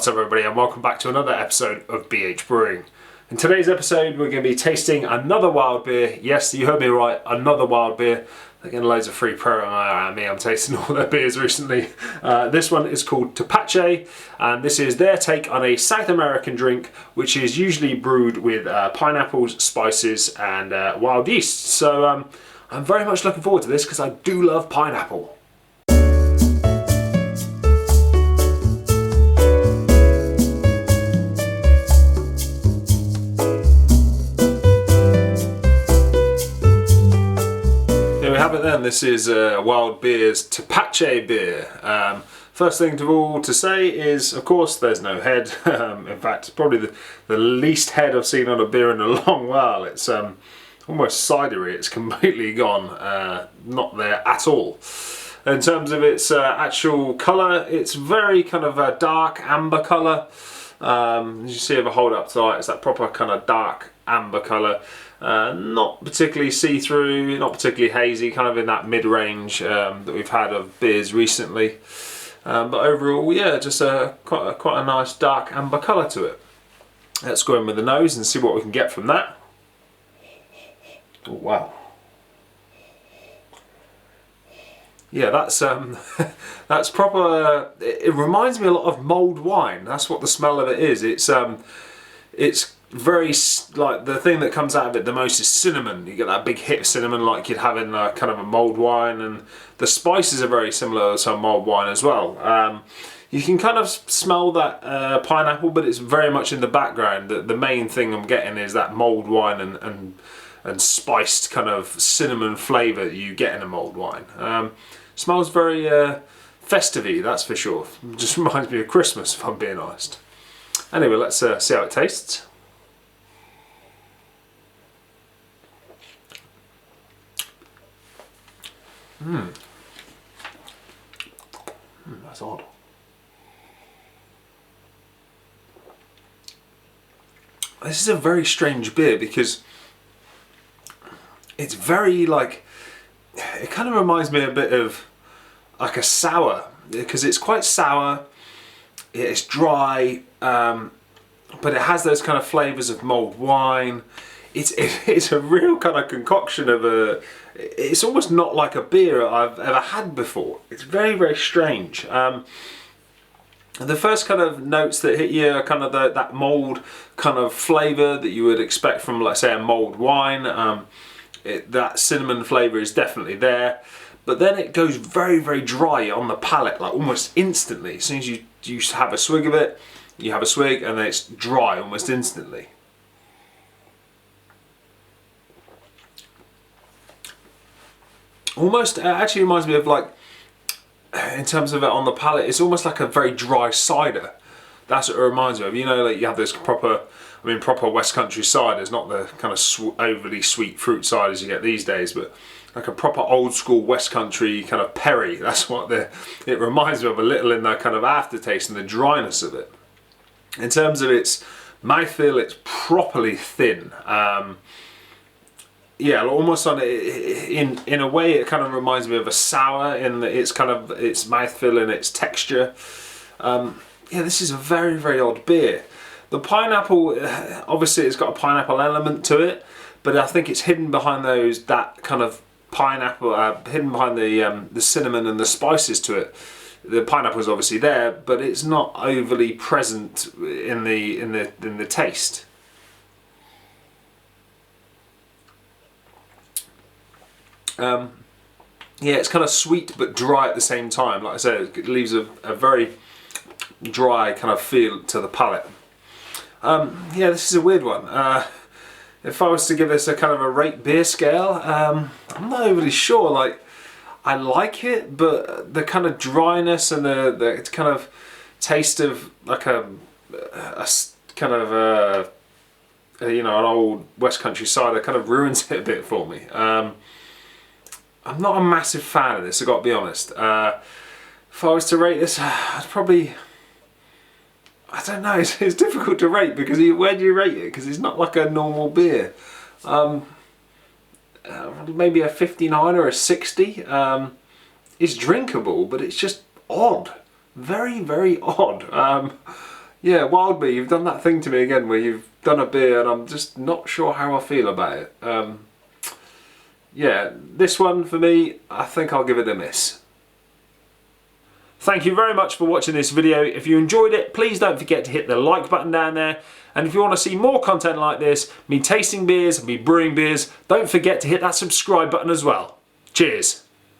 What's up everybody, and welcome back to another episode of BH Brewing. In today's episode we're going to be tasting another wild beer. Yes, you heard me right, another wild beer. They're getting loads of free promo out of me. I'm tasting all their beers recently. This one is called Tepache, and this is their take on a South American drink which is usually brewed with pineapples, spices and wild yeast. So I'm very much looking forward to this because I do love pineapple. Then this is Wild Beer's Tepache beer. First thing of all to say is, of course, there's no head. In fact, it's probably the least head I've seen on a beer in a long while. It's almost cidery. It's completely gone, not there at all. In terms of its actual colour, it's very kind of a dark amber colour. As you see if I hold up tight, it's that proper kind of dark amber colour. Not particularly see-through, not particularly hazy, kind of in that mid-range that we've had of beers recently. But overall, yeah, just quite a nice dark amber colour to it. Let's go in with the nose and see what we can get from that. Oh, wow. Yeah, that's that's proper. It reminds me a lot of mulled wine. That's what the smell of it is. It's very, like, the thing that comes out of it the most is cinnamon. You get that big hit of cinnamon like you'd have in kind of a mulled wine, and the spices are very similar to mulled wine as well. You can kind of smell that pineapple, but it's very much in the background. The main thing I'm getting is that mulled wine and spiced kind of cinnamon flavour that you get in a mulled wine. Smells very festive-y, that's for sure. Just reminds me of Christmas, if I'm being honest. Anyway, let's see how it tastes. That's odd. This is a very strange beer because it's very, like, it kind of reminds me a bit of like a sour, because it's quite sour, it's dry, but it has those kind of flavours of mulled wine. It's a real kind of concoction of it's almost not like a beer I've ever had before. It's very, very strange. The first kind of notes that hit you are kind of that mulled kind of flavour that you would expect from, let's say, a mulled wine. That cinnamon flavour is definitely there. But then it goes very, very dry on the palate, like almost instantly. As soon as you have a swig of it, you have a swig and then it's dry almost instantly. Almost, actually reminds me of, like, in terms of it on the palate, it's almost like a very dry cider. That's what it reminds me of. You know, like you have this proper West Country ciders, not the kind of overly sweet fruit ciders you get these days, but like a proper old school West Country kind of perry. That's what it reminds me of a little in the kind of aftertaste and the dryness of it. In terms of its mouthfeel, it's properly thin. Yeah, almost on in a way it kind of reminds me of a sour in its kind of its mouthfeel and its texture. Yeah, this is a very, very odd beer. The pineapple, obviously it's got a pineapple element to it, but I think it's hidden behind that kind of pineapple, hidden behind the cinnamon and the spices to it. The pineapple is obviously there, but it's not overly present in the taste. Yeah, it's kind of sweet but dry at the same time. Like I said, it leaves a very dry kind of feel to the palate. Yeah, this is a weird one. If I was to give this a kind of a rate beer scale, I'm not overly sure. Like, I like it, but the kind of dryness and the kind of taste of like a kind of you know, an old West Country cider kind of ruins it a bit for me. I'm not a massive fan of this, I've got to be honest. If I was to rate this, I'd probably, I don't know, it's difficult to rate because where do you rate it? Because it's not like a normal beer. Maybe a 59 or a 60. It's drinkable, but it's just odd. Very, very odd. Yeah, Wild Beer, you've done that thing to me again where you've done a beer and I'm just not sure how I feel about it. Yeah, this one for me, I think I'll give it a miss. Thank you very much for watching this video. If you enjoyed it, please don't forget to hit the like button down there. And if you want to see more content like this, me tasting beers, me brewing beers, don't forget to hit that subscribe button as well. Cheers.